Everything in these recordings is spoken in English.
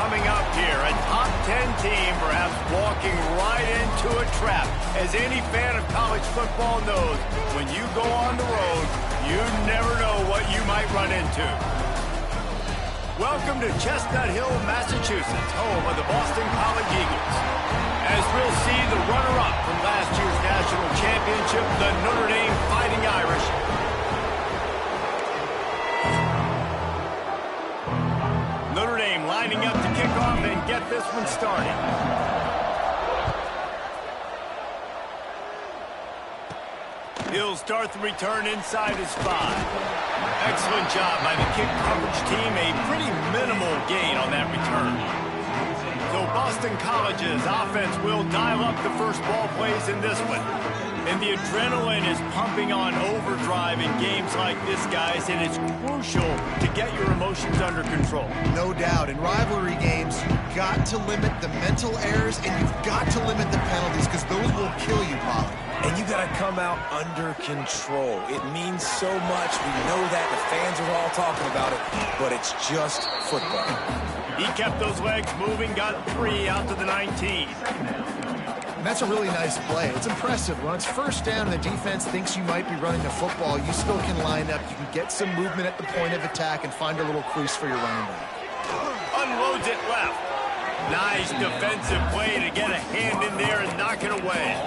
coming up here. A top 10 team perhaps walking right into a trap. As any fan of college football knows, when you go on the road, you never know what you might run into. Welcome to Chestnut Hill, Massachusetts, home of the Boston College Eagles. As we'll see the runner-up from last year's national championship, the Notre Dame Fighting Irish. Notre Dame lining up to kick off and get this one started. He'll start the return inside his 5. Excellent job by the kick coverage team. A pretty minimal gain on that return. So Boston College's offense will dial up the first ball plays in this one. And the adrenaline is pumping on overdrive in games like this, guys, and it's crucial to get your emotions under control. No doubt. In rivalry games, you've got to limit the mental errors and you've got to limit the penalties because those will kill you, Polly. And you got to come out under control. It means so much. We know that. The fans are all talking about it, but it's just football. He kept those legs moving, got 3 out to the 19. And that's a really nice play. It's impressive. When it's first down and the defense thinks you might be running the football, you still can line up. You can get some movement at the point of attack and find a little crease for your running back. Unloads it left. Nice defensive play to get a hand in there and knock it away.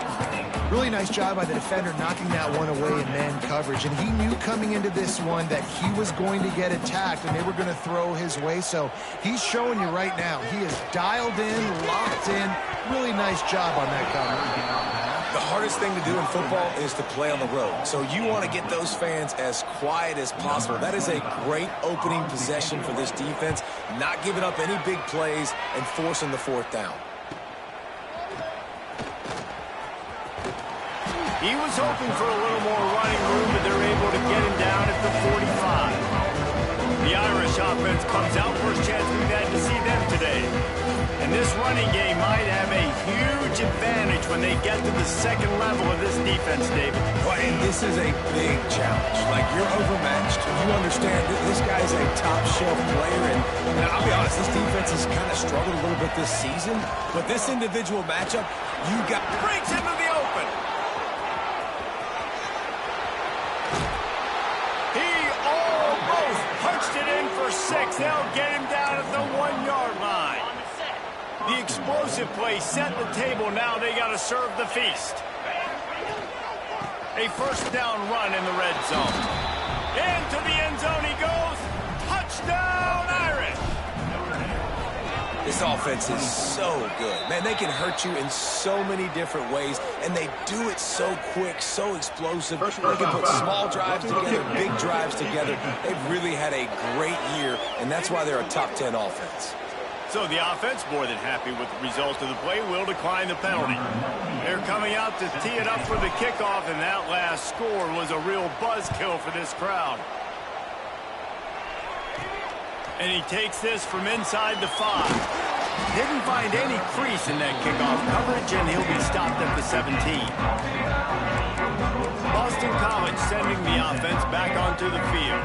Really nice job by the defender knocking that one away in man coverage. And he knew coming into this one that he was going to get attacked and they were going to throw his way. So he's showing you right now. He is dialed in, locked in. Really nice job on that cover. The hardest thing to do in football is to play on the road. So you want to get those fans as quiet as possible. That is a great opening possession for this defense. Not giving up any big plays and forcing the 4th down. He was hoping for a little more running room, but they're able to get him down at the 45. The Irish offense comes out. First chance we've had to see them today. And this running game might have a huge advantage when they get to the second level of this defense, David. Well, and this is a big challenge. Like, you're overmatched. You understand that this guy's a top-shelf player. And I'll be honest, this defense has kind of struggled a little bit this season. But this individual matchup, you got... Breaks into the open. Punched it in for 6. They'll get him down at the 1-yard line. The explosive play set the table. Now they got to serve the feast. A first down run in the red zone. Into the end zone he goes. Touchdown, Irish. This offense is so good. Man, they can hurt you in so many different ways, and they do it so quick, so explosive. They can put small drives together, big drives together. They've really had a great year, and that's why they're a top 10 offense. So the offense, more than happy with the result of the play, will decline the penalty. They're coming out to tee it up for the kickoff, and that last score was a real buzzkill for this crowd. And he takes this from inside the 5. Didn't find any crease in that kickoff coverage, and he'll be stopped at the 17. Boston College sending the offense back onto the field.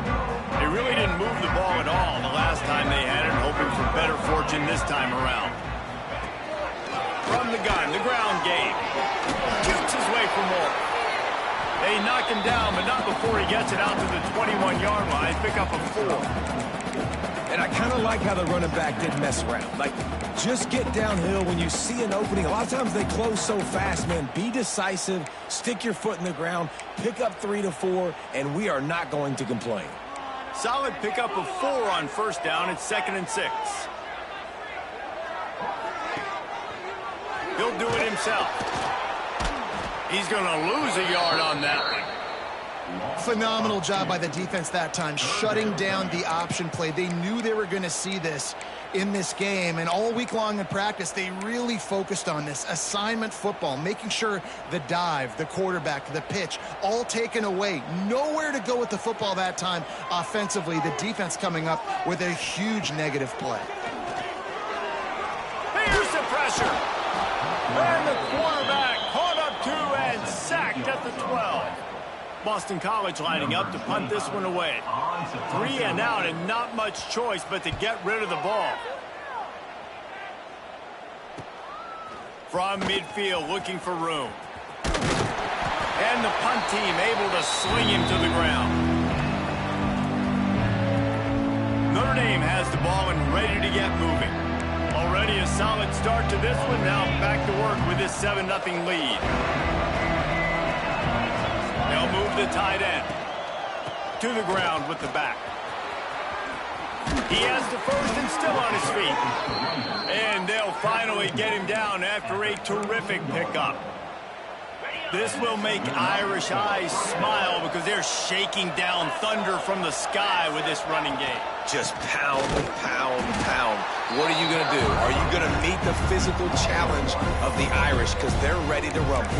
They really didn't move the ball at all the last time they had it, hoping for better fortune this time around. From the gun, the ground game. Shoots his way for more. They knock him down, but not before he gets it out to the 21-yard line. Pick up a 4. And I kind of like how the running back didn't mess around. Like, just get downhill when you see an opening. A lot of times they close so fast, man. Be decisive, stick your foot in the ground, pick up 3 to 4, and we are not going to complain. Solid pickup of 4 on first down. It's 2nd and 6. He'll do it himself. He's going to lose a yard on that one. Phenomenal job by the defense that time, shutting down the option play. They knew they were going to see this in this game, and all week long in practice, they really focused on this assignment football, making sure the dive, the quarterback, the pitch, all taken away. Nowhere to go with the football that time offensively. The defense coming up with a huge negative play. Here's the pressure. And the quarterback caught up to and sacked at the 12. Boston College lining up to punt this one away. 3 and out and not much choice but to get rid of the ball. From midfield, looking for room. And the punt team able to sling him to the ground. Notre Dame has the ball and ready to get moving. Already a solid start to this one. Now back to work with this 7-0 lead. They'll move the tight end to the ground with the back. He has the first and still on his feet. And they'll finally get him down after a terrific pickup. This will make Irish eyes smile because they're shaking down thunder from the sky with this running game. Just pound, pound, pound. What are you going to do? Are you going to meet the physical challenge of the Irish because they're ready to rumble?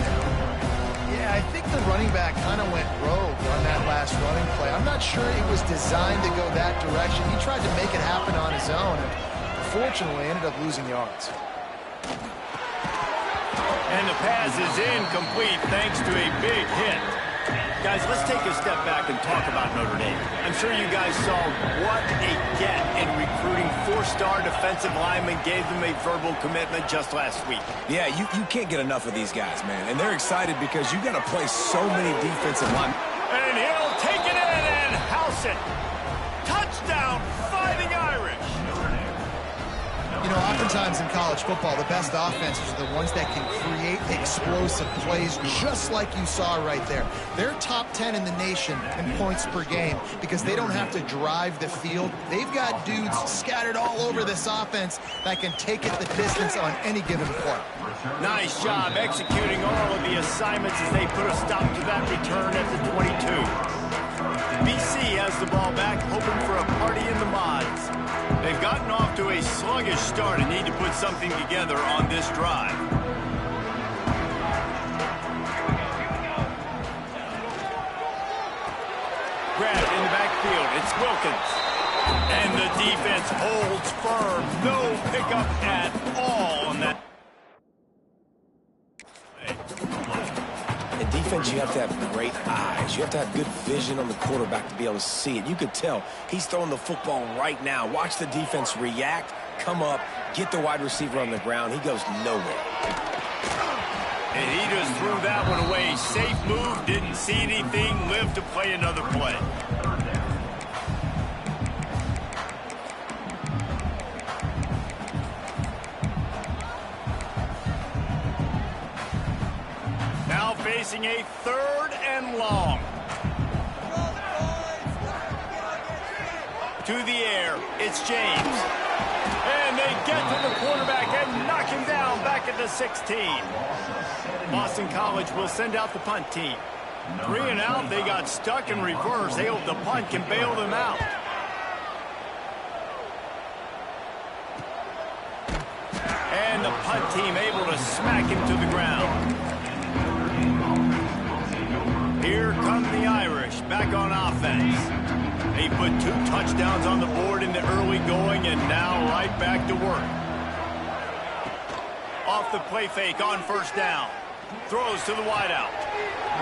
Yeah, I think the running back kind of went rogue on that last running play. I'm not sure it was designed to go that direction. He tried to make it happen on his own, and unfortunately ended up losing yards. And the pass is incomplete thanks to a big hit. Guys, let's take a step back and talk about Notre Dame. I'm sure you guys saw what a get in recruiting. 4-star defensive linemen gave them a verbal commitment just last week. Yeah, you can't get enough of these guys, man. And they're excited because you got to play so many defensive linemen. And he'll take it in and house it. Touchdown, Fighting Irish. You know, oftentimes in college football, the best offenses are the ones that can create explosive plays just like you saw right there. They're top 10 in the nation in points per game because they don't have to drive the field. They've got dudes scattered all over this offense that can take it the distance on any given play. Nice job executing all of the assignments as they put a stop to that return at the 22. BC has the ball back, hoping for a party in the mods. They've gotten off to a sluggish start and need to put something together on this drive. Grabbed in the backfield. It's Wilkins. And the defense holds firm. No pickup at all on that. In defense, you have to have great eyes. You have to have good vision on the quarterback to be able to see it. You could tell he's throwing the football right now. Watch the defense react, come up, get the wide receiver on the ground. He goes nowhere. And he just threw that one away. Safe move, didn't see anything, lived to play another play. Now facing a 3rd and long. To the air, it's James. And they get to the quarterback and knock him down back at the 16. Boston College will send out the punt team. 3 and out, they got stuck in reverse. They hope the punt can bail them out. And the punt team able to smack him to the ground. Here come the Irish back on offense. They put 2 touchdowns on the board in the early going and now right back to work. Off the play fake on 1st down. Throws to the wideout.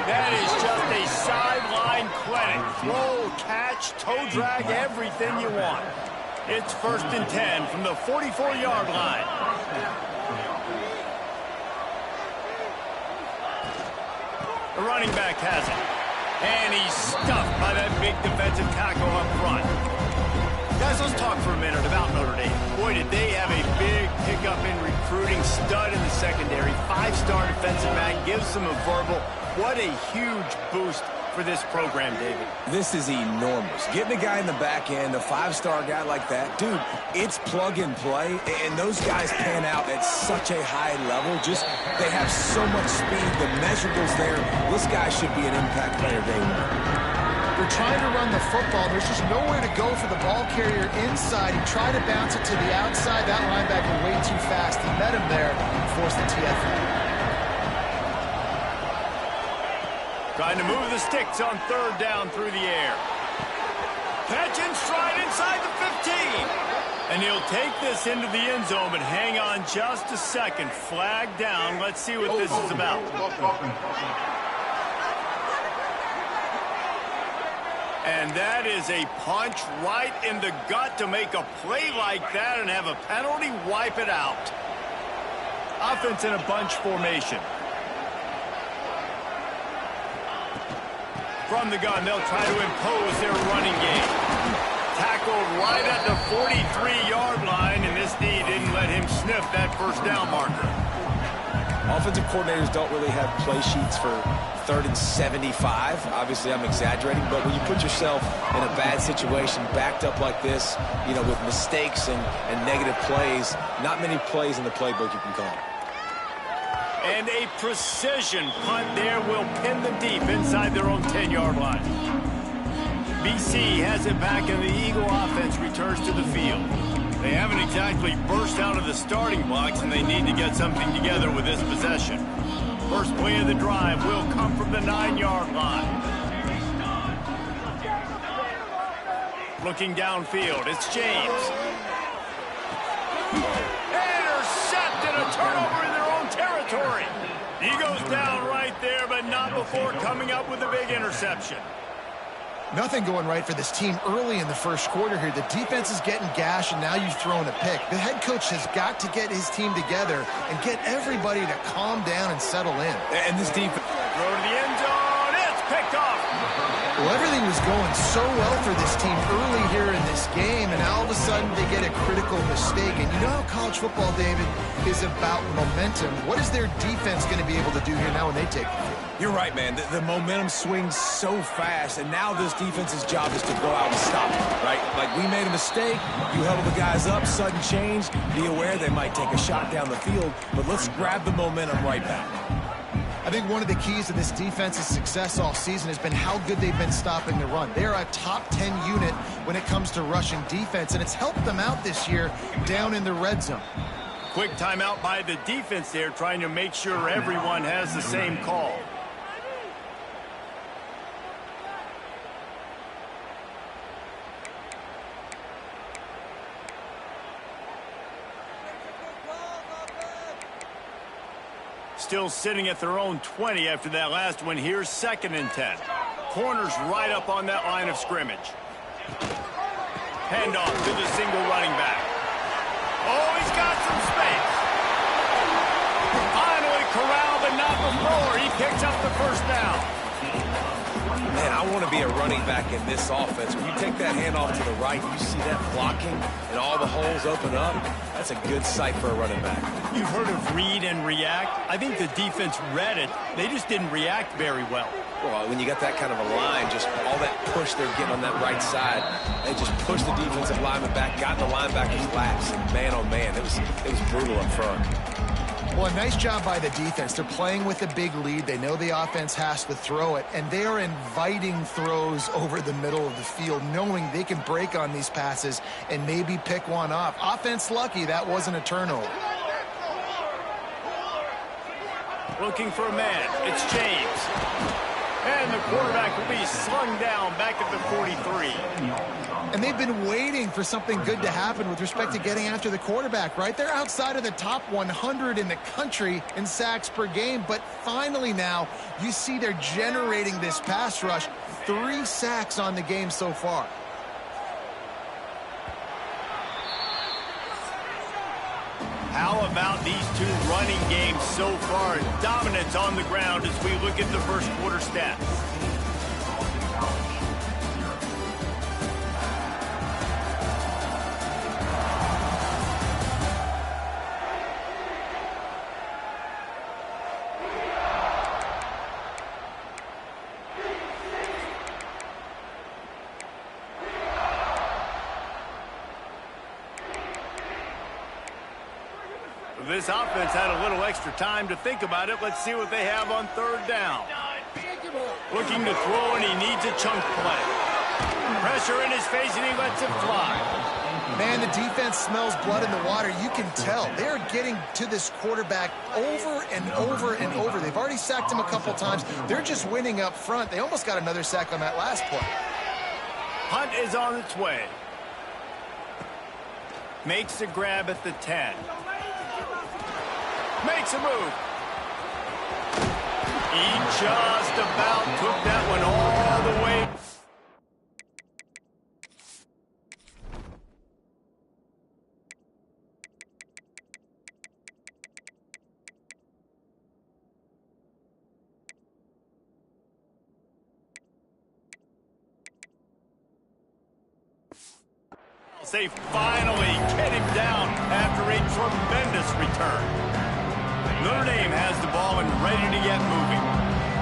That is just a sideline clinic. Throw, catch, toe drag, everything you want. It's 1st and 10 from the 44-yard line. The running back has it. And he's stuffed by that big defensive tackle up front. Guys, let's talk for a minute about Notre Dame. Boy, did they have a big pickup in recruiting. Stud in the secondary. 5-star defensive back. Gives them a verbal. What a huge boost for this program, David. This is enormous. Getting a guy in the back end, a 5-star guy like that, dude, it's plug and play, and those guys pan out at such a high level. Just, they have so much speed. The measurables there. This guy should be an impact player day one. They're trying to run the football. There's just nowhere to go for the ball carrier inside. He tried to bounce it to the outside. That linebacker way too fast. He met him there and forced the TFL. Trying to move the sticks on 3rd down through the air. Catch and stride inside the 15. And he'll take this into the end zone, but hang on just a second. Flag down. Let's see what this is about. And that is a punch right in the gut to make a play like that and have a penalty wipe it out. Offense in a bunch formation. From the gun, they'll try to impose their running game. Tackled right at the 43-yard line, and this D didn't let him sniff that first down marker. Offensive coordinators don't really have play sheets for 3rd and 75. Obviously, I'm exaggerating, but when you put yourself in a bad situation, backed up like this, you know, with mistakes and negative plays, not many plays in the playbook you can call. And a precision punt there will pin them deep inside their own 10-yard line. BC has it back, and the Eagle offense returns to the field. They haven't exactly burst out of the starting blocks, and they need to get something together with this possession. First play of the drive will come from the 9-yard line. Looking downfield, it's James. Intercepted, a turnover in their own territory. He goes down right there, but not before coming up with a big interception. Nothing going right for this team early in the first quarter here. The defense is getting gashed, and now you've thrown a pick. The head coach has got to get his team together and get everybody to calm down and settle in. And this defense... Throw to the end zone. It's picked off. Well, everything was going so well for this team early here in this game, and all of a sudden they get a critical mistake. And you know how college football, David, is about momentum. What is their defense going to be able to do here now when they take the field? You're right, man. The momentum swings so fast, and now this defense's job is to go out and stop it, right? Like, we made a mistake, you huddle the guys up, sudden change, be aware they might take a shot down the field, but let's grab the momentum right back. I think one of the keys to this defense's success all season has been how good they've been stopping the run. They're a top 10 unit when it comes to rushing defense, and it's helped them out this year down in the red zone. Quick timeout by the defense there, trying to make sure everyone has the same call. Still sitting at their own 20 after that last one. Here's 2nd and 10. Corners right up on that line of scrimmage. Handoff to the single running back. Oh, he's got some space. Finally corralled, but not before. He picks up the first down. Man, I want to be a running back in this offense. When you take that handoff to the right, you see that blocking and all the holes open up. That's a good sight for a running back. You've heard of read and react. I think the defense read it. They just didn't react very well. Well, when you got that kind of a line, just all that push they're getting on that right side, they just pushed the defensive lineman back, got in the linebacker's laps, and man, oh man, it was brutal up front. Well, a nice job by the defense. They're playing with a big lead. They know the offense has to throw it, and they are inviting throws over the middle of the field, knowing they can break on these passes and maybe pick one off. Offense lucky that wasn't a turnover. Looking for a man. It's James. And the quarterback will be slung down back at the 43. And they've been waiting for something good to happen with respect to getting after the quarterback, right? They're outside of the top 100 in the country in sacks per game, but finally now you see they're generating this pass rush. 3 sacks on the game so far. How about these two running games so far? Dominance on the ground as we look at the first quarter stats. This offense had a little extra time to think about it. Let's see what they have on 3rd down. Looking to throw, and he needs a chunk play. Pressure in his face, and he lets it fly. Man, the defense smells blood in the water. You can tell. They're getting to this quarterback over and over and over. They've already sacked him a couple times. They're just winning up front. They almost got another sack on that last play. Hunt is on its way. Makes the grab at the 10. Makes a move. He just about took that one all the way. They finally get him down after a tremendous return. Notre Dame has the ball and ready to get moving.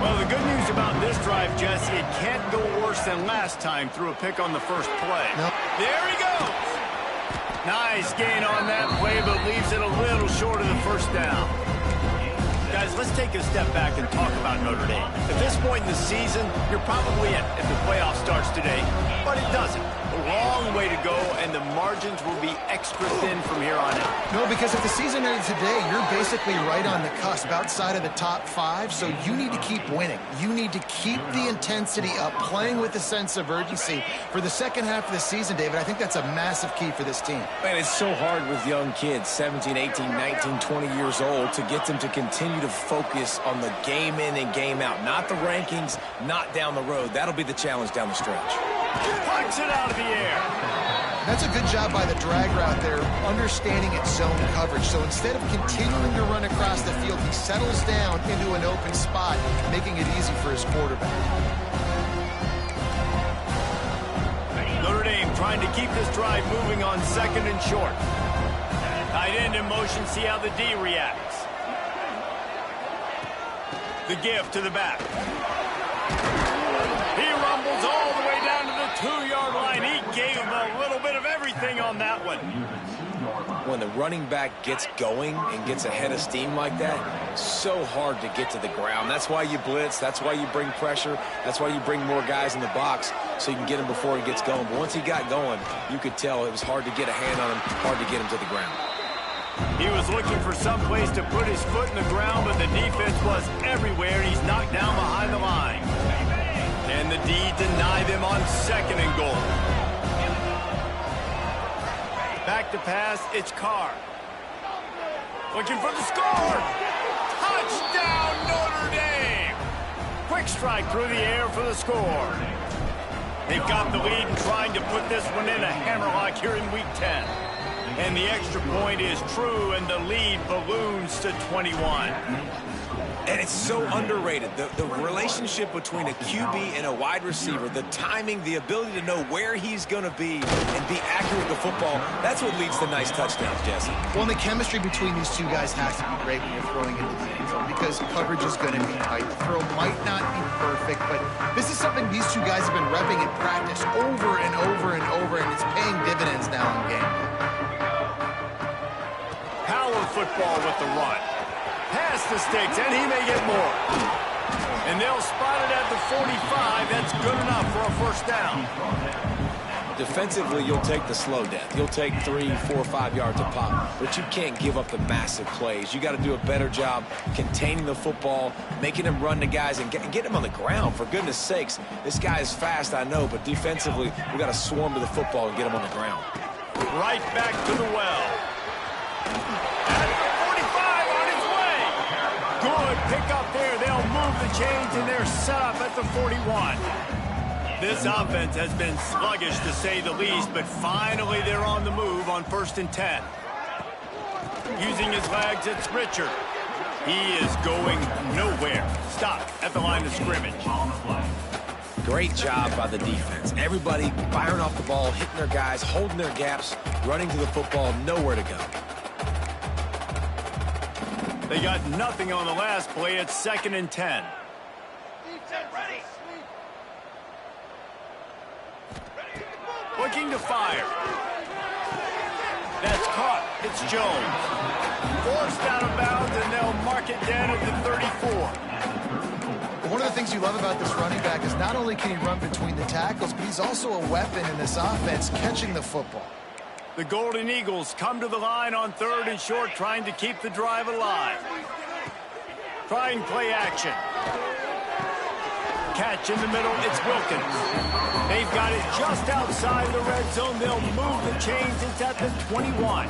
Well, the good news about this drive, Jesse, it can't go worse than last time through a pick on the first play. Nope. There he goes. Nice gain on that play, but leaves it a little short of the first down. Guys, let's take a step back and talk about Notre Dame. At this point in the season, you're probably in if the playoff starts today, but it doesn't. A long way to go, and the margins will be extra thin from here on out. No, because if the season ended today, you're basically right on the cusp, outside of the top 5, so you need to keep winning. You need to keep the intensity up, playing with a sense of urgency for the second half of the season, David. I think that's a massive key for this team. Man, it's so hard with young kids, 17, 18, 19, 20 years old, to get them to continue to focus on the game in and game out. Not the rankings, not down the road. That'll be the challenge down the stretch. Punch it out of the air. That's a good job by the drag route there, understanding its zone coverage. So instead of continuing to run across the field, he settles down into an open spot, making it easy for his quarterback. Notre Dame trying to keep this drive moving on second and short. Tight end in motion, see how the D reacts. The give to the back. He rumbles all the way down to the 2-yard line. He gave him a little bit of everything on that one. When the running back gets going and gets ahead of steam like that, so hard to get to the ground. That's why you blitz. That's why you bring pressure. That's why you bring more guys in the box so you can get him before he gets going. But once he got going, you could tell it was hard to get a hand on him, hard to get him to the ground. He was looking for some place to put his foot in the ground, but the defense was everywhere. He's knocked down behind the line. And the D denied him on second and goal. Back to pass, it's Carr. Looking for the score. Touchdown, Notre Dame. Quick strike through the air for the score. They've got the lead and trying to put this one in a hammerlock here in Week 10. And the extra point is true, and the lead balloons to 21. And it's so underrated. The relationship between a QB and a wide receiver, the timing, the ability to know where he's going to be and be accurate with the football, that's what leads to nice touchdowns, Jesse. Well, the chemistry between these two guys has to be great when you're throwing into the end zone because coverage is going to be tight. The throw might not be perfect, but this is something these two guys have been repping in practice over and over and over, and it's paying dividends now in game. Power football with the run. Past the sticks, and he may get more. And they'll spot it at the 45. That's good enough for a first down. Defensively, you'll take the slow death. You'll take 3, 4, 5 yards a pop, but you can't give up the massive plays. You got to do a better job containing the football, making him run to guys, and get him on the ground. For goodness sakes, this guy is fast, I know, but defensively, we got to swarm to the football and get him on the ground. Right back to the well. Good pick up there. They'll move the chains, and they're set up at the 41. This offense has been sluggish, to say the least, but finally they're on the move on 1st and 10. Using his legs, it's Richard. He is going nowhere. Stop at the line of scrimmage. Great job by the defense. Everybody firing off the ball, hitting their guys, holding their gaps, running to the football, nowhere to go. They got nothing on the last play. It's 2nd and 10. Looking to fire. That's caught. It's Jones. Forced out of bounds, and they'll mark it down at the 34. One of the things you love about this running back is not only can he run between the tackles, but he's also a weapon in this offense, catching the football. The Golden Eagles come to the line on 3rd and short, trying to keep the drive alive. Trying play action. Catch in the middle, it's Wilkins. They've got it just outside the red zone. They'll move the chains. It's at the 21.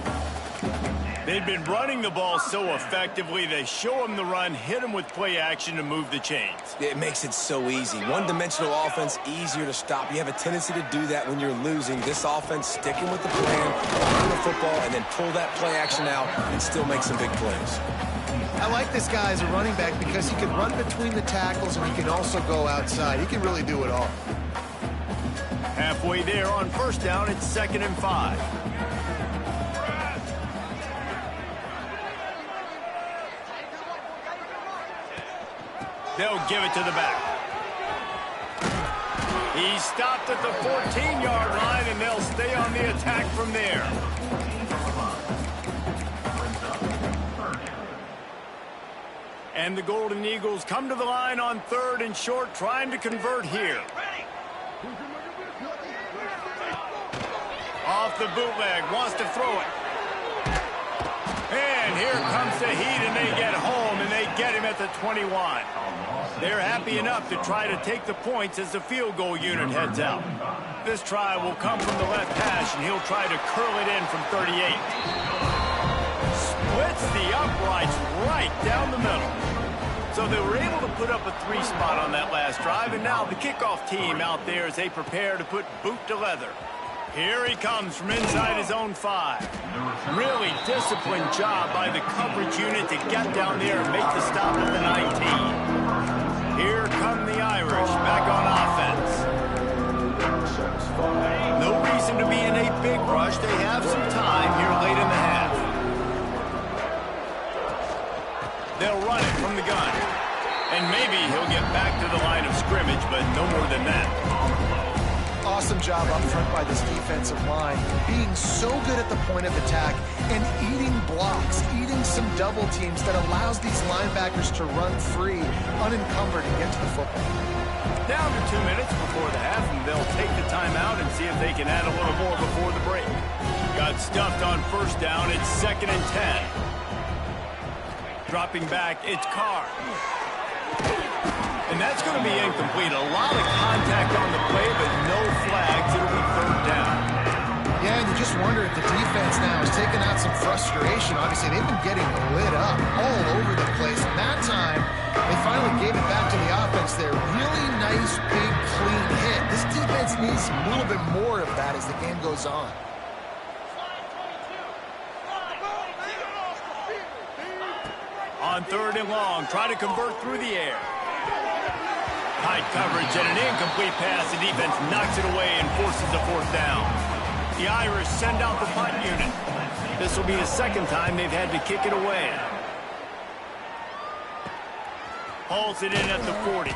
They've been running the ball so effectively, they show him the run, hit him with play action to move the chains. It makes it so easy. One-dimensional offense, easier to stop. You have a tendency to do that when you're losing. This offense, sticking with the plan, run the football, and then pull that play action out and still make some big plays. I like this guy as a running back because he can run between the tackles and he can also go outside. He can really do it all. Halfway there on first down, it's 2nd and 5. They'll give it to the back. He stopped at the 14-yard line, and they'll stay on the attack from there. And the Golden Eagles come to the line on 3rd and short, trying to convert here. Off the bootleg, wants to throw it. And here comes the heat, and they get home, and they get him at the 21. They're happy enough to try to take the points as the field goal unit heads out. This try will come from the left hash, and he'll try to curl it in from 38. Splits the uprights right down the middle. So they were able to put up a 3-spot on that last drive, and now the kickoff team out there as they prepare to put boot to leather. Here he comes from inside his own 5. Really disciplined job by the coverage unit to get down there and make the stop at the 19. Here come the Irish back on offense. No reason to be in a big rush. They have some time here late in the half. They'll run it from the gun. And maybe he'll get back to the line of scrimmage, but no more than that. Awesome job up front by this defensive line, being so good at the point of attack and eating blocks, eating some double teams that allows these linebackers to run free, unencumbered, and get to the football. Down to 2 minutes before the half, and they'll take the timeout and see if they can add a little more before the break. Got stuffed on first down. It's 2nd and 10. Dropping back, it's Carr. And that's going to be incomplete. A lot of contact on the play, but no flags. It'll be 3rd down. Yeah, and you just wonder if the defense now is taking out some frustration. Obviously, they've been getting lit up all over the place. And that time, they finally gave it back to the offense there. Really nice, big, clean hit. This defense needs a little bit more of that as the game goes on. On 3rd and long, try to convert through the air. Tight coverage and an incomplete pass. The defense knocks it away and forces the 4th down. The Irish send out the punt unit. This will be the 2nd time they've had to kick it away. Hauls it in at the 40.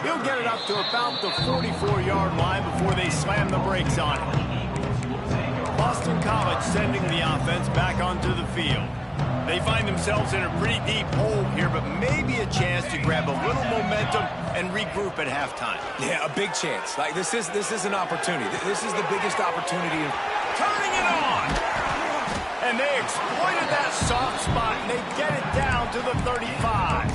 He'll get it up to about the 44-yard line before they slam the brakes on it. Boston College sending the offense back onto the field. They find themselves in a pretty deep hole here, but maybe a chance to grab a little momentum and regroup at halftime. Yeah, a big chance. Like this is an opportunity. This is the biggest opportunity. Turning it on! And they exploited that soft spot, and they get it down to the 35.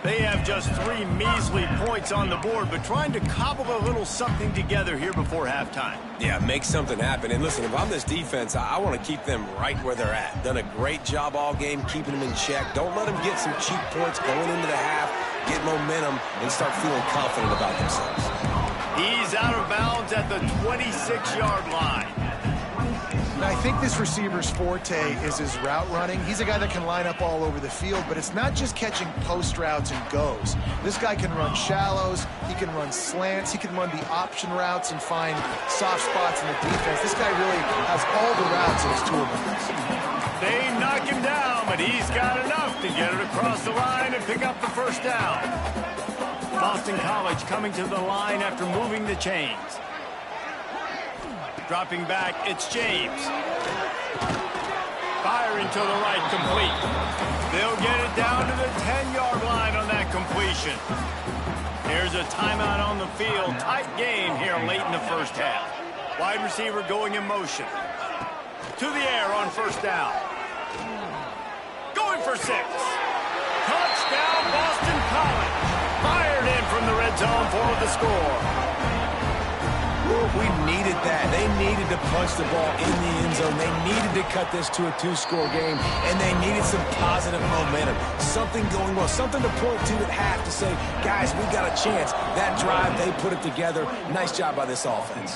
They have just 3 measly points on the board, but trying to cobble a little something together here before halftime. Yeah, make something happen. And listen, if I'm this defense, I want to keep them right where they're at. Done a great job all game keeping them in check. Don't let them get some cheap points going into the half, get momentum, and start feeling confident about themselves. He's out of bounds at the 26-yard line. Now, I think this receiver's forte is his route running. He's a guy that can line up all over the field, but it's not just catching post routes and goes. This guy can run shallows, he can run slants, he can run the option routes and find soft spots in the defense. This guy really has all the routes in his toolbox. They knock him down, but he's got enough to get it across the line and pick up the 1st down. Boston College coming to the line after moving the chains. Dropping back, it's James. Firing to the right, complete. They'll get it down to the 10-yard line on that completion. Here's a timeout on the field. Tight game here late in the 1st half. Wide receiver going in motion. To the air on 1st down. Going for 6. Touchdown, Boston College. Fired in from the red zone for the score. We needed that. They needed to punch the ball in the end zone. They needed to cut this to a 2-score game, and they needed some positive momentum. Something going well, something to point to at half to say, guys, we got a chance. That drive, they put it together. Nice job by this offense.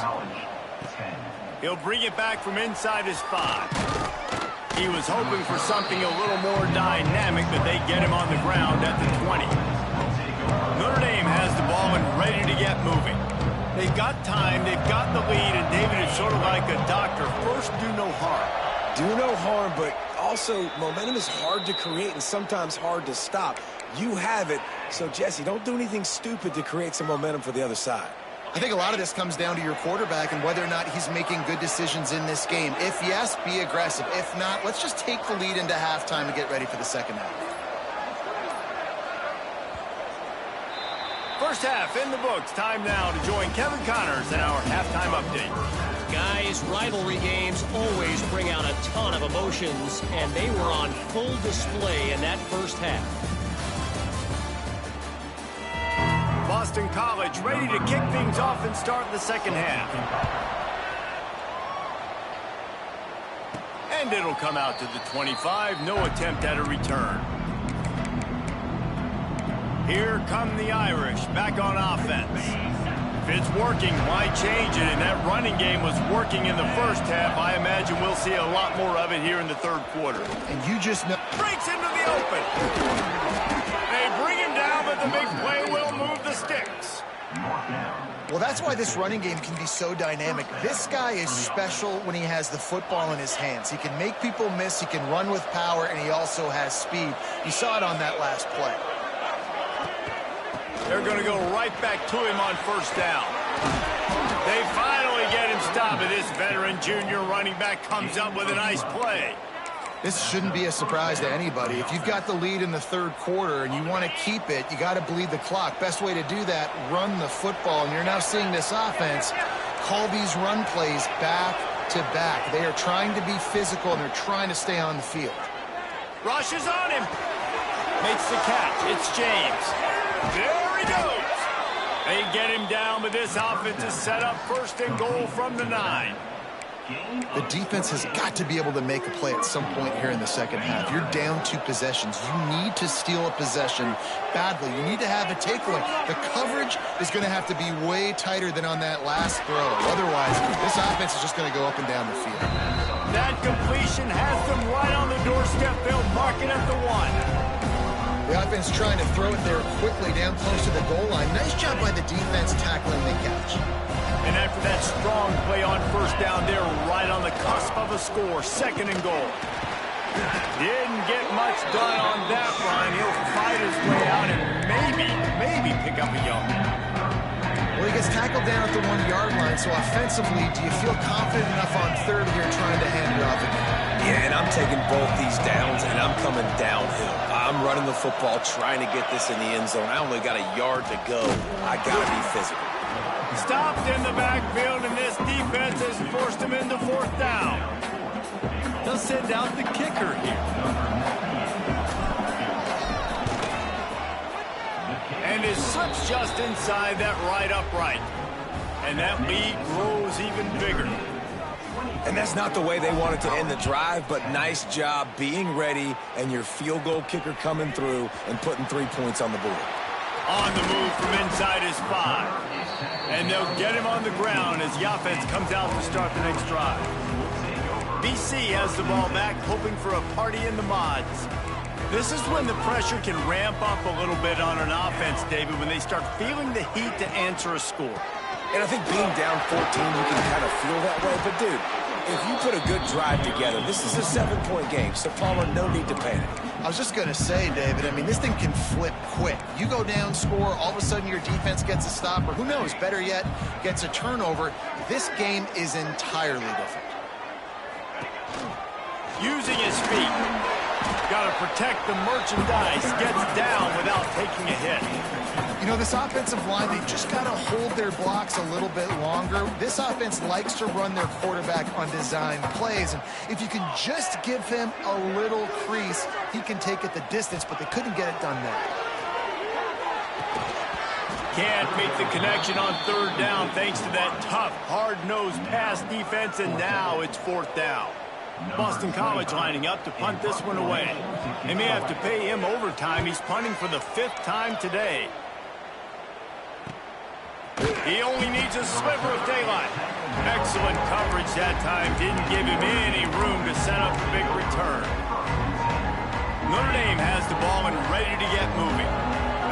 He'll bring it back from inside his 5. He was hoping for something a little more dynamic, but they get him on the ground at the 20. Notre Dame has the ball and ready to get moving. They've got time, they've got the lead, and David is sort of like a doctor. First, do no harm. Do no harm, but also momentum is hard to create and sometimes hard to stop. You have it, so Jesse, don't do anything stupid to create some momentum for the other side. I think a lot of this comes down to your quarterback and whether or not he's making good decisions in this game. If yes, be aggressive. If not, let's just take the lead into halftime and get ready for the second half. First half in the books. Time now to join Kevin Connors in our halftime update. Guys, rivalry games always bring out a ton of emotions, and they were on full display in that first half. Boston College ready to kick things off and start the second half. And it'll come out to the 25. No attempt at a return. Here come the Irish back on offense. If it's working, why change it? And that running game was working in the first half. I imagine we'll see a lot more of it here in the third quarter. And you just know... Breaks into the open. They bring him down, but the big play will move the sticks. Well, that's why this running game can be so dynamic. This guy is special when he has the football in his hands. He can make people miss, he can run with power, and he also has speed. You saw it on that last play. They're going to go right back to him on first down. They finally get him stopped, and this veteran junior running back comes up with a nice play. This shouldn't be a surprise to anybody. If you've got the lead in the third quarter and you want to keep it, you got to bleed the clock. Best way to do that, run the football. And you're now seeing this offense call these run plays back to back. They are trying to be physical, and they're trying to stay on the field. Rush is on him. Makes the catch. It's James. There he goes. They get him down, but this offense is set up first and goal from the 9. The defense has got to be able to make a play at some point here in the second half. You're down 2 possessions. You need to steal a possession badly. You need to have a takeaway. The coverage is going to have to be way tighter than on that last throw. Otherwise, this offense is just going to go up and down the field. That completion has them right on the doorstep. They'll mark it at the 1. The offense trying to throw it there quickly down close to the goal line. Nice job by the defense tackling the catch. And after that strong play on first down, they're right on the cusp of a score. Second and goal. Didn't get much done on that run. He'll fight his way out and maybe pick up a yard. Well, he gets tackled down at the 1-yard line, so offensively, do you feel confident enough on third here trying to hand it off again? Yeah, and I'm taking both these downs, and I'm coming downhill. I'm running the football, trying to get this in the end zone. I only got a yard to go. I got to be physical. Stopped in the backfield, and this defense has forced him into fourth down. They'll send out the kicker here. And is slips just inside that right upright. And that lead grows even bigger. And that's not the way they wanted to end the drive, but nice job being ready and your field goal kicker coming through and putting 3 points on the board. On the move from inside his 5. And they'll get him on the ground as the offense comes out to start the next drive. BC has the ball back, hoping for a party in the mods. This is when the pressure can ramp up a little bit on an offense, David, when they start feeling the heat to answer a score. And I think being down 14, you can kind of feel that way. But, dude, if you put a good drive together, this is a 7-point game. So, Palmer, no need to panic. I was just going to say, David, I mean, this thing can flip quick. You go down, score, all of a sudden your defense gets a stop, or who knows, better yet, gets a turnover. This game is entirely different. Using his feet. Got to protect the merchandise. Gets down without taking a hit. You know, this offensive line, they've just got to hold their blocks a little bit longer. This offense likes to run their quarterback on design plays. And if you can just give him a little crease, he can take it the distance, but they couldn't get it done there. Can't make the connection on third down thanks to that tough, hard-nosed pass defense, and now it's fourth down. Boston College lining up to punt this one away. They may have to pay him overtime. He's punting for the 5th time today. He only needs a sliver of daylight. Excellent coverage that time. Didn't give him any room to set up the big return. Notre Dame has the ball and ready to get moving.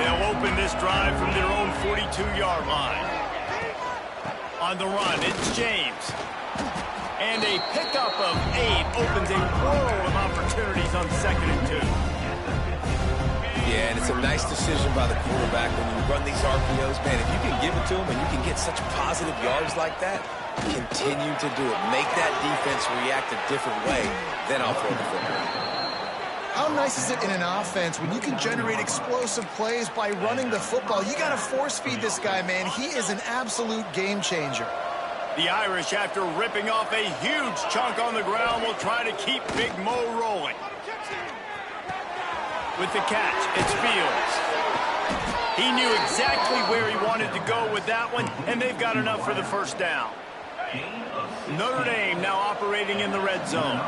They'll open this drive from their own 42-yard line. On the run, it's James. And a pickup of 8 opens a world of opportunities on 2nd and 2. Yeah, and it's a nice decision by the quarterback when you run these RPOs. Man, if you can give it to him and you can get such positive yards like that, continue to do it. Make that defense react a different way, then I'll throw the football. How nice is it in an offense when you can generate explosive plays by running the football? You got to force feed this guy, man. He is an absolute game changer. The Irish, after ripping off a huge chunk on the ground, will try to keep Big Mo rolling. With the catch, it's Fields. He knew exactly where he wanted to go with that one, and they've got enough for the first down. Notre Dame now operating in the red zone.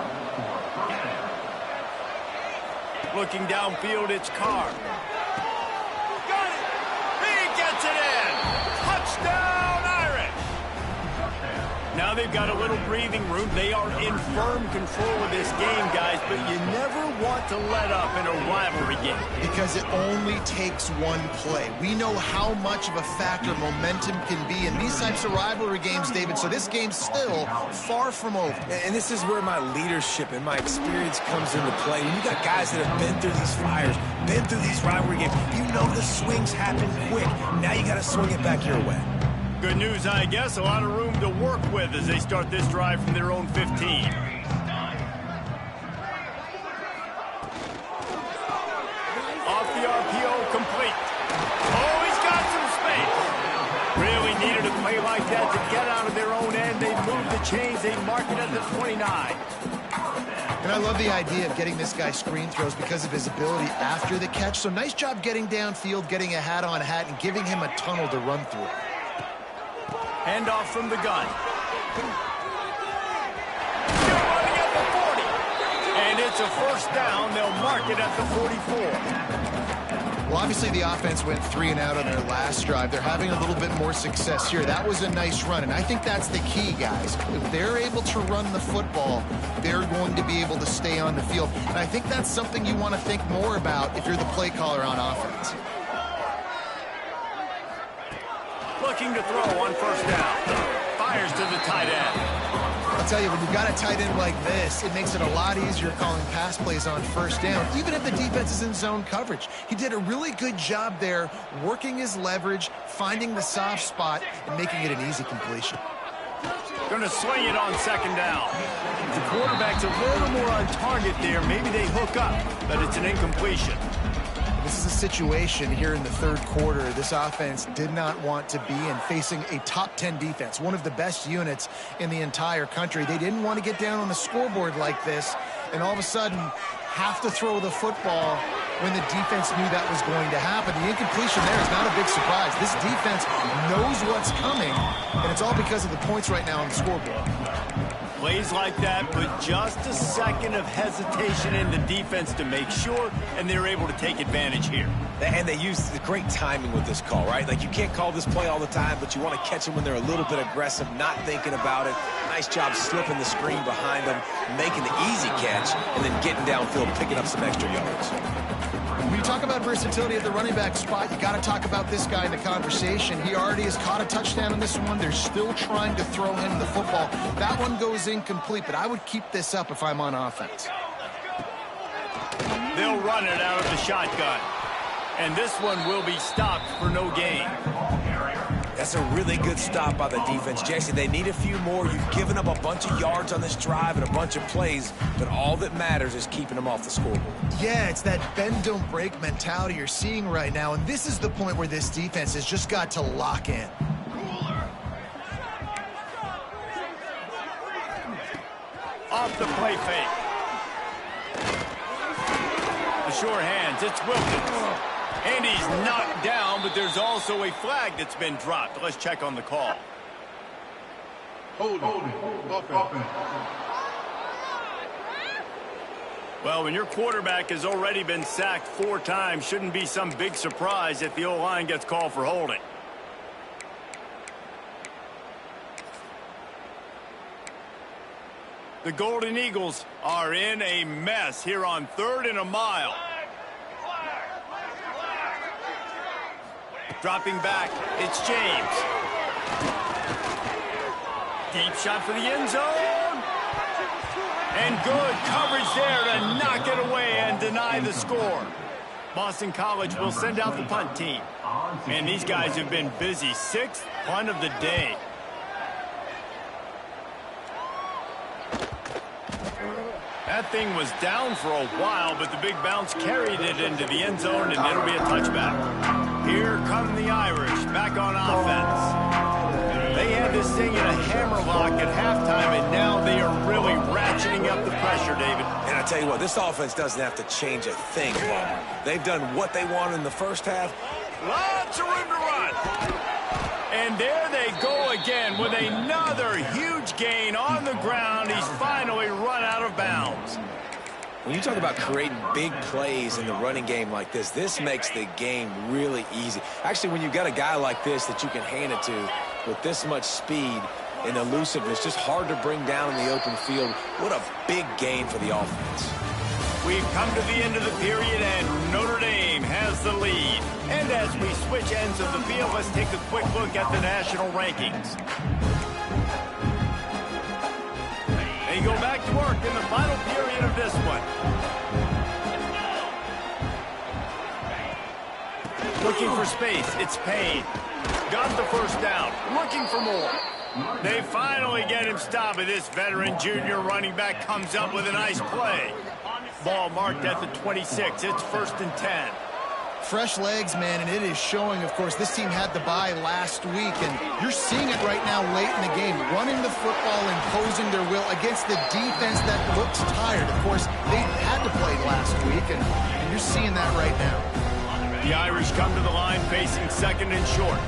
Looking downfield, it's Carr. Got it! He gets it in! Touchdown, Irish! Now they've got a little breathing room. They are in firm control of this game, guys, but you never want to let up in a rivalry game. Because it only takes one play. We know how much of a factor momentum can be in these types of rivalry games, David, so this game's still far from over. And this is where my leadership and my experience comes into play. When you got guys that have been through these fires, been through these rivalry games, you know the swings happen quick. Now you got to swing it back your way. Good news, I guess. A lot of room to work with as they start this drive from their own 15. Off the RPO, complete. Oh, he's got some space. Really needed a play like that to get out of their own end. They move the chains. They mark it at the 29. And I love the idea of getting this guy screen throws because of his ability after the catch. So nice job getting downfield, getting a hat-on-hat, and giving him a tunnel to run through. Handoff from the gun. Still running at the 40. And it's a first down. They'll mark it at the 44. Well, obviously the offense went 3 and out on their last drive. They're having a little bit more success here. That was a nice run, and I think that's the key, guys. If they're able to run the football, they're going to be able to stay on the field. And I think that's something you want to think more about if you're the play caller on offense. Looking to throw on first down. Fires to the tight end. I'll tell you, when you've got a tight end like this, it makes it a lot easier calling pass plays on first down, even if the defense is in zone coverage. He did a really good job there, working his leverage, finding the soft spot, and making it an easy completion. Going to swing it on second down. The quarterback's a little more on target there. Maybe they hook up, but it's an incompletion. This is a situation here in the third quarter this offense did not want to be in, facing a top 10 defense, one of the best units in the entire country. They didn't want to get down on the scoreboard like this and all of a sudden have to throw the football when the defense knew that was going to happen. The incompletion there is not a big surprise. This defense knows what's coming, and it's all because of the points right now on the scoreboard. Plays like that put just a second of hesitation in the defense to make sure, and they're able to take advantage here. And they use the great timing with this call, right? Like, you can't call this play all the time, but you want to catch them when they're a little bit aggressive, not thinking about it. Nice job slipping the screen behind them, making the easy catch, and then getting downfield, picking up some extra yards. When you talk about versatility at the running back spot, you got to talk about this guy in the conversation. He already has caught a touchdown in this one. They're still trying to throw him the football. That one goes incomplete, but I would keep this up if I'm on offense. They'll run it out of the shotgun. And this one will be stopped for no gain. That's a really good stop by the defense. Jason, they need a few more. You've given up a bunch of yards on this drive and a bunch of plays, but all that matters is keeping them off the scoreboard. Yeah, it's that bend, don't break mentality you're seeing right now, and this is the point where this defense has just got to lock in. Off the play fake. The short hands, it's Wilkins. And he's knocked down, but there's also a flag that's been dropped. Let's check on the call. Hold it. Well, when your quarterback has already been sacked 4 times, shouldn't be some big surprise if the O-line gets called for holding. The Golden Eagles are in a mess here on 3rd and a mile. Dropping back, it's James. Deep shot for the end zone. And good coverage there to knock it away and deny the score. Boston College will send out the punt team. And these guys have been busy. Sixth punt of the day. That thing was down for a while, but the big bounce carried it into the end zone, and it'll be a touchback. Here come the Irish back on offense. They had this thing in a hammerlock at halftime, and now they are really ratcheting up the pressure, David. And I tell you what, this offense doesn't have to change a thing, Palmer. They've done what they want in the first half. Lots of room to run. And there they go again with another huge gain on the ground. He's finally run out of bounds. When you talk about creating big plays in the running game like this makes the game really easy. Actually, when you've got a guy like this that you can hand it to with this much speed and elusiveness, just hard to bring down in the open field. What a big gain for the offense. We've come to the end of the period, and Notre Dame has the lead. And as we switch ends of the field, let's take a quick look at the national rankings. They go back to work in the final period of this one. Looking for space, it's Payne. Got the first down, looking for more. They finally get him stopped, and this veteran junior running back comes up with a nice play. Ball marked at the 26. It's 1st and 10. Fresh legs, man, and it is showing. Of course, this team had the bye last week, and you're seeing it right now late in the game, running the football, imposing their will against the defense that looks tired. Of course, they had to play last week, and you're seeing that right now. The Irish come to the line facing 2nd and short.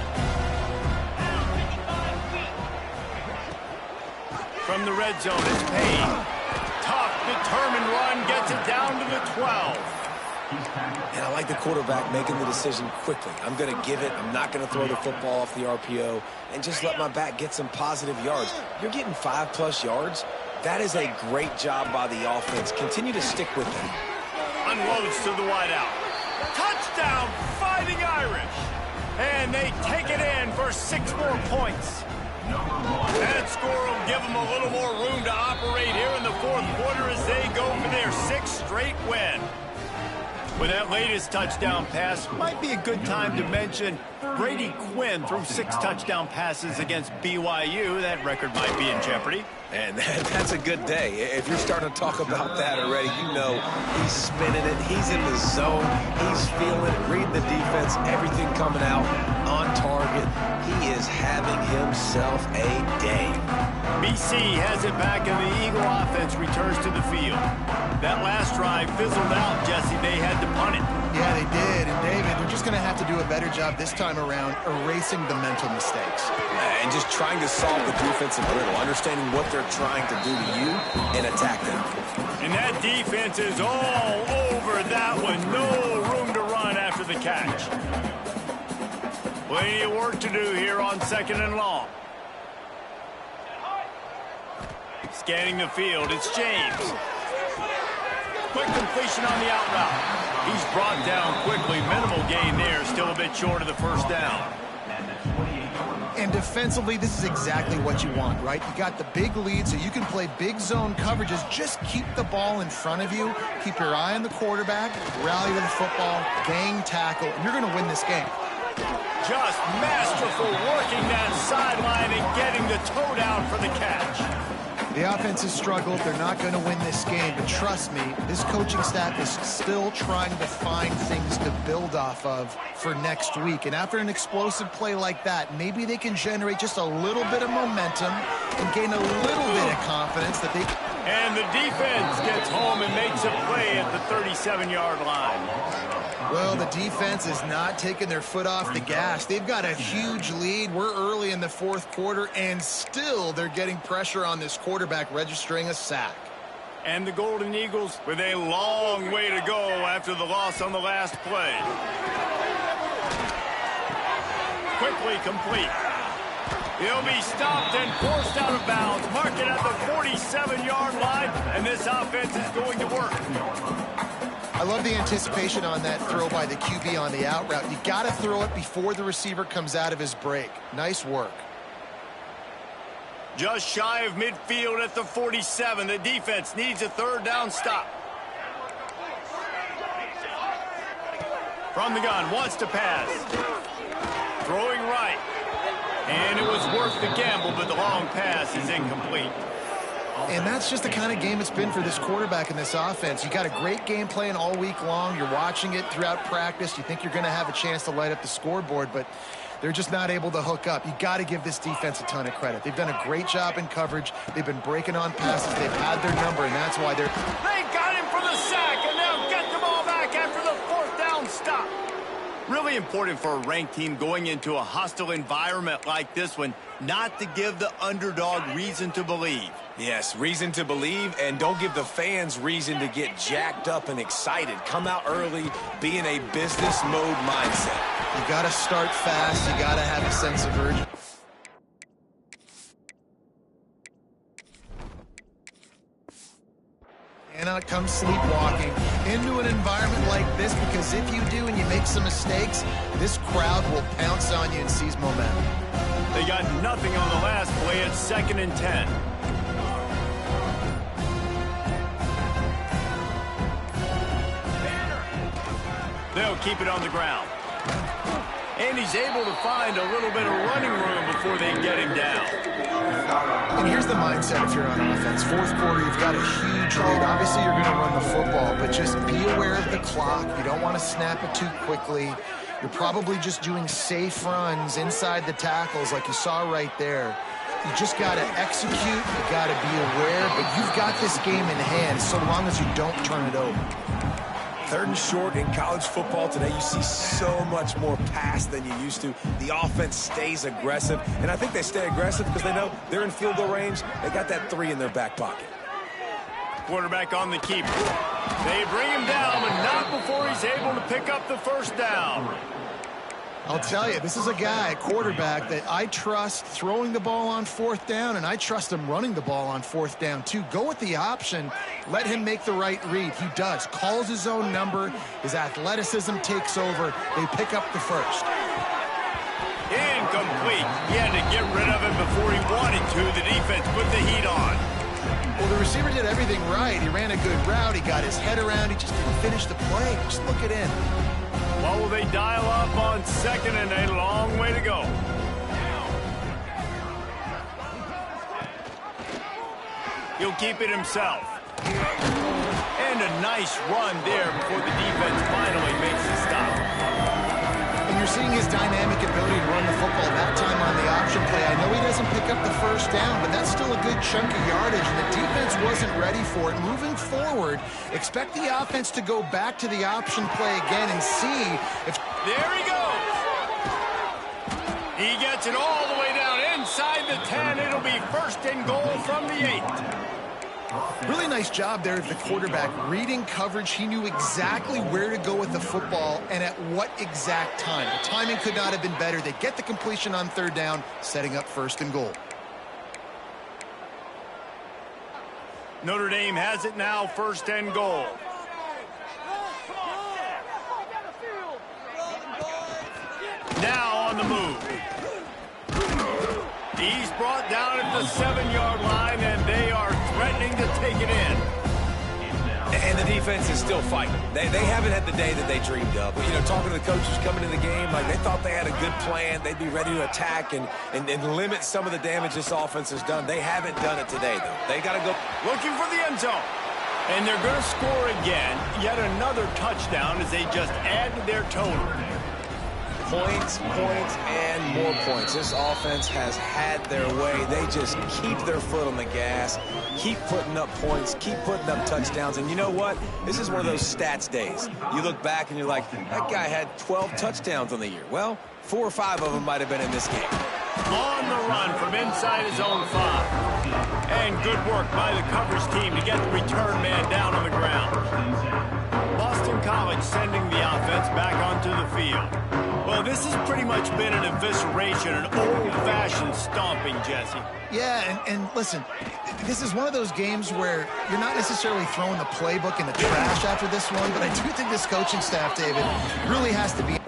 From the red zone, it's Payne. Tough, determined run, gets it down to the 12. And I like the quarterback making the decision quickly. I'm going to give it. I'm not going to throw the football off the RPO and just let my back get some positive yards. You're getting 5+ yards. That is a great job by the offense. Continue to stick with them. Unloads to the wideout. Touchdown, Fighting Irish. And they take it in for 6 more points. That score will give them a little more room to operate here in the 4th quarter as they go for their 6th straight win. With that latest touchdown pass, might be a good time to mention Brady Quinn threw 6 touchdown passes against BYU. That record might be in jeopardy. And that's a good day. If you're starting to talk about that already, you know he's spinning it. He's in the zone. He's feeling it, reading the defense, everything coming out on target. He is having himself a day. BC has it back, and the Eagle offense returns to the field. That last drive fizzled out, Jesse. They had to punt it. Yeah, they did. And, David, they're just going to have to do a better job this time around erasing the mental mistakes. And just trying to solve the defensive riddle, understanding what they're trying to do to you and attack them. And that defense is all over that one. No room to run after the catch. Plenty of work to do here on 2nd and long. Scanning the field, it's James. Quick completion on the out route. He's brought down quickly. Minimal gain there, still a bit short of the 1st down. And defensively, this is exactly what you want, right? You got the big lead, so you can play big zone coverages. Just keep the ball in front of you. Keep your eye on the quarterback. Rally to the football. Gang tackle. And you're going to win this game. Just masterful working that sideline and getting the toe down for the catch. The offense has struggled. They're not going to win this game, but trust me, this coaching staff is still trying to find things to build off of for next week. And after an explosive play like that, maybe they can generate just a little bit of momentum and gain a little bit of confidence that they... And the defense gets home and makes a play at the 37-yard line. Well, the defense is not taking their foot off the gas. They've got a huge lead. We're early in the 4th quarter, and still they're getting pressure on this quarterback, registering a sack. And the Golden Eagles with a long way to go after the loss on the last play. Quickly complete. He'll be stopped and forced out of bounds. Mark it at the 47-yard line, and this offense is going to work. I love the anticipation on that throw by the QB on the out route. You got to throw it before the receiver comes out of his break. Nice work. Just shy of midfield at the 47. The defense needs a third down stop. From the gun, wants to pass. Throwing right. And it was worth the gamble, but the long pass is incomplete. And that's just the kind of game it's been for this quarterback in this offense. You got a great game plan all week long. You're watching it throughout practice. You think you're going to have a chance to light up the scoreboard, but they're just not able to hook up. You got to give this defense a ton of credit. They've done a great job in coverage. They've been breaking on passes. They've had their number, and that's why they're... They got him for the sack, and they'll get the ball back after the fourth down stop. Really important for a ranked team going into a hostile environment like this one, not to give the underdog reason to believe. Yes, reason to believe, and don't give the fans reason to get jacked up and excited. Come out early, be in a business mode mindset. You got to start fast. You got to have a sense of urgency. Cannot come sleepwalking into an environment like this, because if you do and you make some mistakes, this crowd will pounce on you and seize momentum. They got nothing on the last play at 2nd and 10. They'll keep it on the ground. And he's able to find a little bit of running room before they get him down. And here's the mindset if you're on offense. Fourth quarter, you've got a huge lead. Obviously, you're going to run the football, but just be aware of the clock. You don't want to snap it too quickly. You're probably just doing safe runs inside the tackles like you saw right there. You just got to execute. You got to be aware, but you've got this game in hand so long as you don't turn it over. 3rd and short in college football today, you see so much more pass than you used to. The offense stays aggressive, and I think they stay aggressive because they know they're in field goal range. They got that 3 in their back pocket. Quarterback on the keeper. They bring him down, but not before he's able to pick up the first down. I'll tell you, this is a guy, a quarterback, that I trust throwing the ball on 4th down, and I trust him running the ball on 4th down, too. Go with the option. Let him make the right read. He does. Calls his own number. His athleticism takes over. They pick up the first. Incomplete. He had to get rid of it before he wanted to. The defense put the heat on. Well, the receiver did everything right. He ran a good route. He got his head around. He just didn't finish the play. Just look it in. Well, will they dial up on 2nd and a long way to go? He'll keep it himself. And a nice run there before the defense finally makes the stop. And you're seeing his dynamic ability to run the football that time on the option play. I know he doesn't pick up the first down, but that's still a good chunk of yardage, and the defense wasn't ready for it. Moving forward, expect the offense to go back to the option play again and see if... There he goes. He gets it all the way down inside the 10. It'll be 1st and goal from the 8. Really nice job there of the quarterback. Reading coverage, he knew exactly where to go with the football and at what exact time. The timing could not have been better. They get the completion on 3rd down, setting up 1st and goal. Notre Dame has it now, 1st and goal. Now on the move. He's brought down at the 7-yard line, and they are threatening to take it in. And the defense is still fighting. They haven't had the day that they dreamed of. You know, talking to the coaches coming in the game, like they thought they had a good plan. They'd be ready to attack and limit some of the damage this offense has done. They haven't done it today, though. They got to go looking for the end zone. And they're going to score again. Yet another touchdown as they just add to their total. Points, and more points. This offense has had their way. They just keep their foot on the gas, keep putting up points, keep putting up touchdowns. And you know what? This is one of those stats days. You look back and you're like, that guy had 12 touchdowns on the year. Well, 4 or 5 of them might have been in this game. On the run from inside his own 5. And good work by the coverage team to get the return man down on the ground. Boston College sending the offense back onto the field. Well, this has pretty much been an evisceration, an old-fashioned stomping, Jesse. Yeah, and listen, this is one of those games where you're not necessarily throwing the playbook in the trash after this one, but I do think this coaching staff, David, really has to be...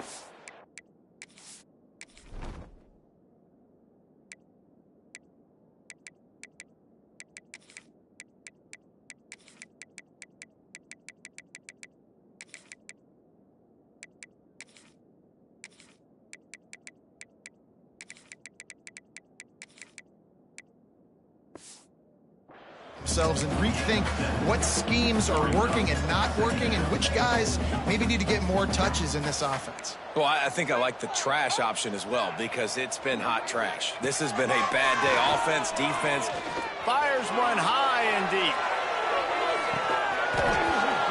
themselves and rethink what schemes are working and not working and which guys maybe need to get more touches in this offense. Well, I think I like the trash option as well because it's been hot trash. This has been a bad day. Offense, defense. Fires one high and deep.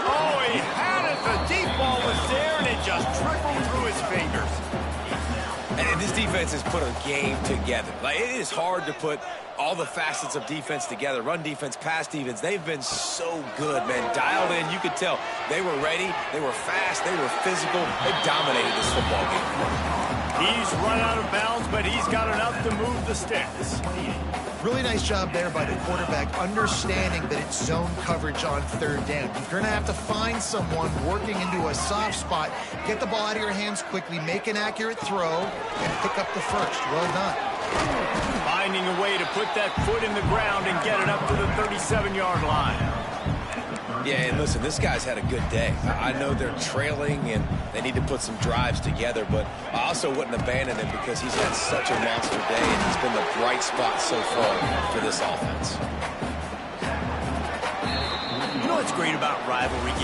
Oh, he had it. The deep ball was there, and it just trickled through his fingers. And this defense has put a game together. Like, it is hard to put all the facets of defense together. Run defense, pass defense. They've been so good, man. Dialed in. You could tell they were ready. They were fast. They were physical. They dominated this football game. He's run out of bounds, but he's got enough to move the sticks. Really nice job there by the quarterback, understanding that it's zone coverage on third down. You're going to have to find someone working into a soft spot, get the ball out of your hands quickly, make an accurate throw, and pick up the first. Well done. Finding a way to put that foot in the ground and get it up to the 37-yard line. Yeah, and listen, this guy's had a good day. I know they're trailing and they need to put some drives together, but I also wouldn't abandon him because he's had such a monster day and he's been the bright spot so far for this offense. You know what's great about rivalry games?